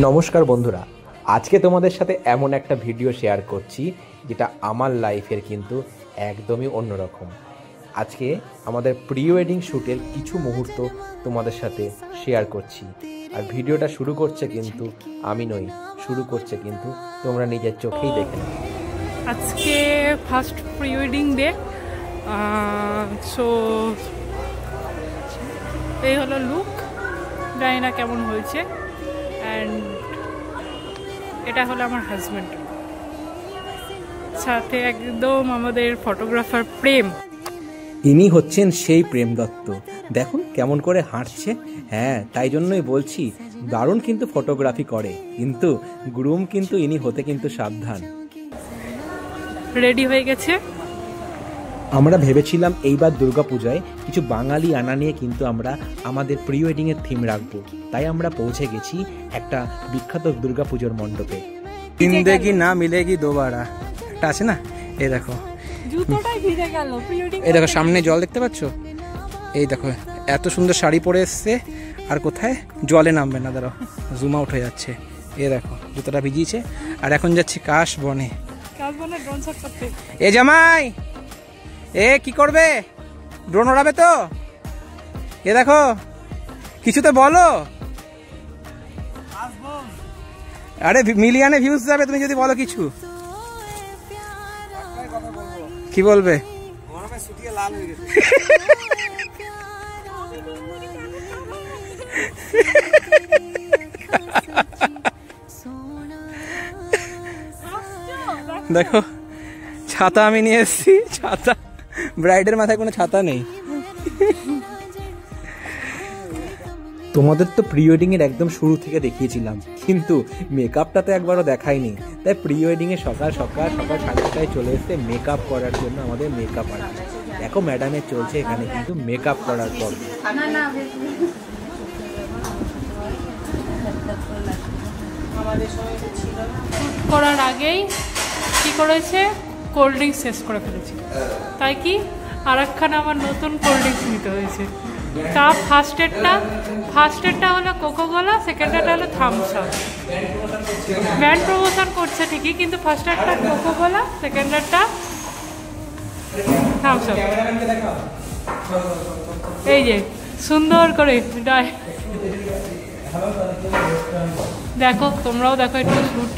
নমস্কার বন্ধুরা, আজকে তোমাদের সাথে এমন একটা ভিডিও শেয়ার করছি যেটা আমার লাইফের কিন্তু একদমই অন্যরকম। আজকে আমাদের প্রি ওয়েডিং শ্যুটের কিছু মুহূর্ত তোমাদের সাথে শেয়ার করছি। আর ভিডিওটা শুরু করছে কিন্তু আমি নই, শুরু করছে কিন্তু তোমরা নিজের চোখেই দেখে নাও। আজকে first pre wedding day, so এই হলো লুক। জানি না কেমন হয়েছে। অ্যান্ড এটা হলো আমার হাজব্যান্ড, সাথে একদম আমাদের ফটোগ্রাফার প্রেম। ইনি হচ্ছেন সেই প্রেম দত্ত, দেখুন কেমন করে হাঁটছে। হ্যাঁ, তাই জন্যই বলছি দারুণ কিন্তু ফটোগ্রাফি করে, কিন্তু গ্রুম কিন্তু ইনি হতে কিন্তু সাবধান। রেডি হয়ে গেছে। আমরা ভেবেছিলাম এইবার দুর্গাপূজায় কিছু বাঙালি আনা নিয়ে কিন্তু আমরা আমাদের প্রি ওয়েডিংয়ের থিম রাখবো, তাই আমরা পৌঁছে গেছি একটা বিখ্যাত দুর্গাপুজোর মণ্ডপে। জিন্দেগি না মিলেগি দোবারা একটা আছে না, এই দেখো জুতোটাই ভিজে গেল। এই দেখো সামনে জল দেখতে পাচ্ছ, এই দেখো এত সুন্দর শাড়ি পরে এসছে, আর কোথায় জলে নামবে না, দাঁড়াও জুম আউট হয়ে যাচ্ছে। এই দেখো জুতোটা ভিজিয়েছে, আর এখন যাচ্ছি কাশবনে। এ জামাই, এ কি করবে, ড্রোন ওড়াবে তো? এ দেখো কিছুতে বলো, আরে মিলিয়নে ভিউজ যাবে তুমি যদি বলো কিছু। কি বলবে? দেখো ছাতা আমি নিয়ে এসেছি, ছাতা ব্রাইডের মাথায় কোনো ছাতা নেই। তোমাদের তো প্রি ওয়েডিংয়ের একদম শুরু থেকে দেখিয়েছিলাম, কিন্তু মেকআপটা তো একবারও দেখাইনি। তাই প্রি ওয়েডিংয়ে সকাল সকাল 7:30টায় চলে এসছে মেকআপ করার জন্য আমাদের মেকআপ আর্টিস্ট। দেখো ম্যাডামের চলছে এখানে কিন্তু মেকআপ করার পর। করার আগেই কি করেছে, কোল্ড ড্রিঙ্কস শেষ করে ফেলেছি, তাই কি আর একখানা আমার নতুন কোল্ড ড্রিঙ্কস নিতে হয়েছে। তা ফার্স্ট এডটা হলো কোকোকোলা, সেকেন্ড এডটা হলো থামস আপ। ব্র্যান্ড প্রমোশন করছে ঠিকই, কিন্তু ফার্স্ট এডটা কোকোকোলা, সেকেন্ড এডটা থামস আপ। এই যে সুন্দর করে দেখো, তোমরাও দেখো একটু শুট।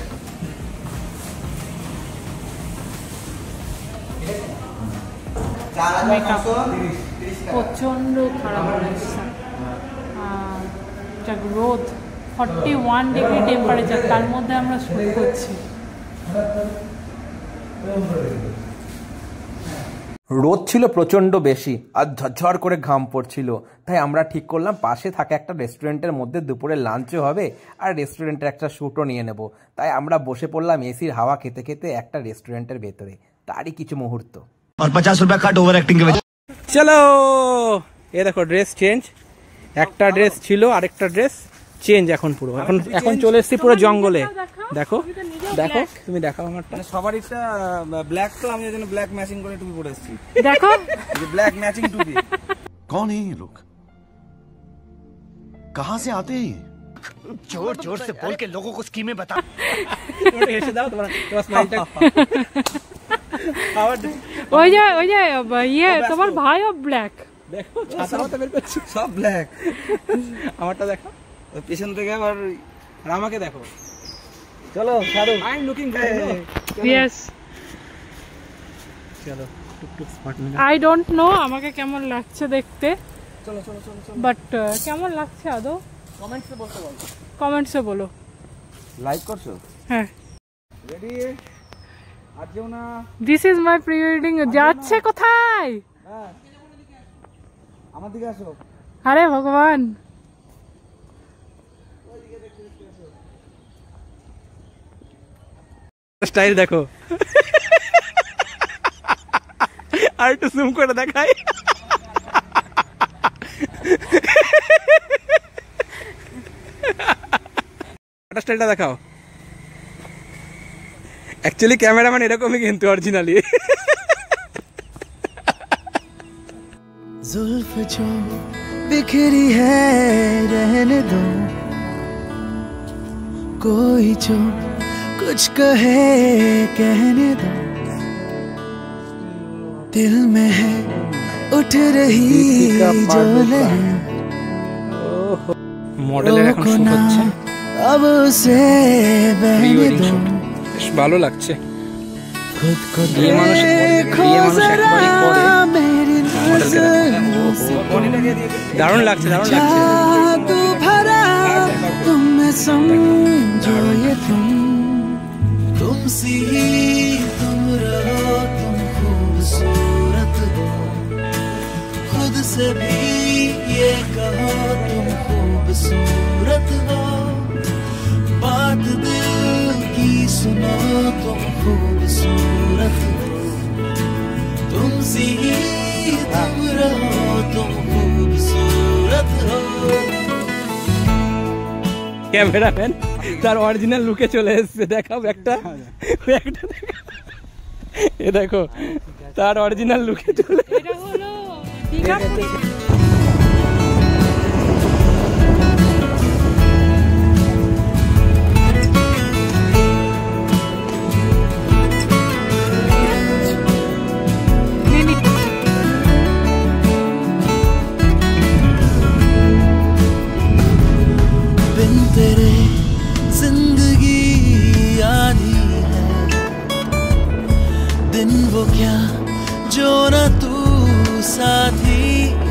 প্রচন্ড খারাপ অবস্থা, রোদ 41 ডিগ্রি টেম্পারেচার, তার মধ্যে আমরা শুট করছি। রোদ ছিল প্রচণ্ড বেশি আর ঝরঝর করে ঘাম পড়ছিল, তাই আমরা ঠিক করলাম পাশে থাকা একটা রেস্টুরেন্টের মধ্যে দুপুরে লাঞ্চও হবে আর রেস্টুরেন্টের একটা শ্যুটও নিয়ে নেব। তাই আমরা বসে পড়লাম এসির হাওয়া খেতে খেতে একটা রেস্টুরেন্টের ভেতরে। তারই কিছু মুহূর্ত। और 50 रुपया काट ओवर एक्टिंग के वजह। চলো, এ দেখো ড্রেস চেঞ্জ, একটা ড্রেস ছিল আরেকটা ড্রেস চেঞ্জ, এখন পুরো এখন চলে এসেছি পুরো জঙ্গলে। দেখো দেখো তুমি দেখাও আমারটা। সবার একটা ব্ল্যাক, তো আমি এজন্য ব্ল্যাক ম্যাচিং করে টুপি পরে এসেছি। দেখো ये ब्लैक मैचिंग टूपी। कौन है ये लोग, कहां से आते हैं? जोर जोर से बोल के लोगों को स्कीमें बता। এসে দাও তোমার স্মাইলটা। ওই যে ইয়ে তোমার ভাইও ব্ল্যাক। দেখো ছাতা মাথা বের করছি, সব ব্ল্যাক। আমারটা দেখো পিছন থেকে আবার, আর আমাকে দেখো। চলো Shahrukh, I am looking good. Yes, চলো টুকটুক স্মার্ট। আই ডোন্ট নো আমাকে কেমন লাগছে দেখতে, চলো চলো চলো চলো, বাট কেমন লাগছে আদৌ কমেন্টসে বলতে বলো, কমেন্টসে বলো। লাইক করছো? হ্যাঁ, রেডি? আর যেও না। This is my pre wedding. যাচ্ছে কোথায়? হ্যাঁ, আমার দিকে আসো। আরে ভগবান, স্টাইল দেখো, আর একটু জুম করে দেখাই। স্টাইলটা দেখাও। एक्चुअली कैमरामैन এরকমই কিন্তু অরিজিনালি। जुल्फ जो बिखरी है रहने दो। कोई जो कुछ कहे कहने दो, दिल में है उठ रही जो लहर, মডেলের এখন শুট হচ্ছে, अब उसे প্রি बहने ওয়েডিং दो, শুট। বেশ ভালো লাগছে। खुद को বিয়ে মানুষ देखो একবারই जरा করে। मेरी नजरों से, দারুণ লাগছে, দারুণ লাগছে। जादू भरा तुम में समझो ये तुम सी ही तुम रहो, तुम खूबसूरत हो, खुद से भी ये कहो तुम खूबसूरत हो, बात दिल की सुनो तुम खूबसूरत हो, तुम सी ही तुम रहो, तुम खूबसूरत हो। ক্যামেরাম্যান তার অরিজিনাল লুকে চলে এসেছে, দেখাও একটা এ দেখো তার অরিজিনাল লুকে চলে এটা হলো দীঘা পুরী। बिन तेरे जिंदगी आधी है, दिन वो क्या जो न तू साथी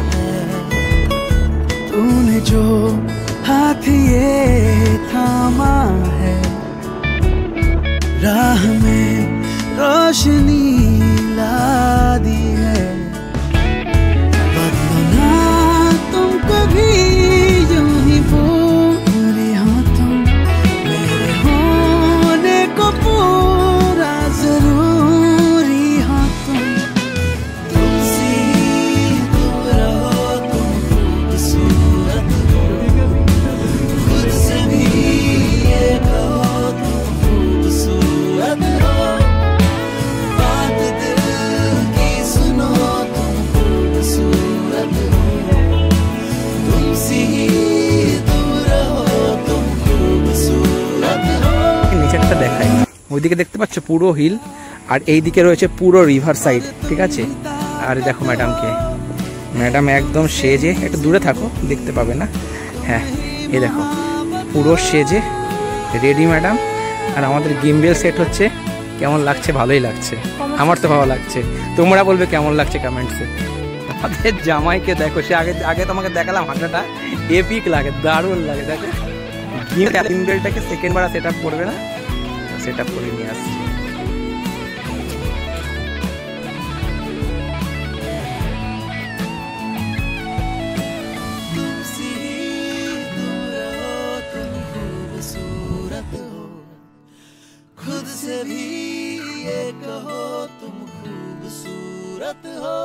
है, तूने जो हाथ ये थामा है, राह में रोशनी ला दी है, बदलो ना तुम कभी यूं ही पूरी हो, तुम मेरे होने को पूरा जरूरी हो, तुम सी तुम रहो, तुम खूबसूरत हो, खुद से भी ये कहो तुम खूबसूरत हो, बात दिल की सुनो तुम खूबसूरत हो, तुम सी तुम रहो, तुम खूबसूरत हो। নিচেরটা দেখাই। ওইদিকে দেখতে পাচ্ছ পুরো হিল, আর এই দিকে রয়েছে পুরো রিভার সাইড, ঠিক আছে। আর দেখো ম্যাডামকে, ম্যাডাম একদম সেজে, একটু দূরে থাকো দেখতে পাবে না, হ্যাঁ এই দেখো পুরো সেজে রেডি ম্যাডাম। আর আমাদের গিম্বেল সেট হচ্ছে, কেমন লাগছে? ভালোই লাগছে, আমার তো ভালো লাগছে। তোমরা বলবে কেমন লাগছে কমেন্টসে। আমাদের জামাইকে দেখো, সে আগে আগে তোমাকে দেখালাম হাঁটাটা, এপিক লাগে, দারুণ লাগে। দেখো গিম্বেলটাকে সেকেন্ড বার সেট আপ করবে না, সেট আপ করে নিয়ে আসছি। तुम सी तुम रहो, तुम खूबसूरत हो, खुद से भी ये कहो तुम खूबसूरत हो,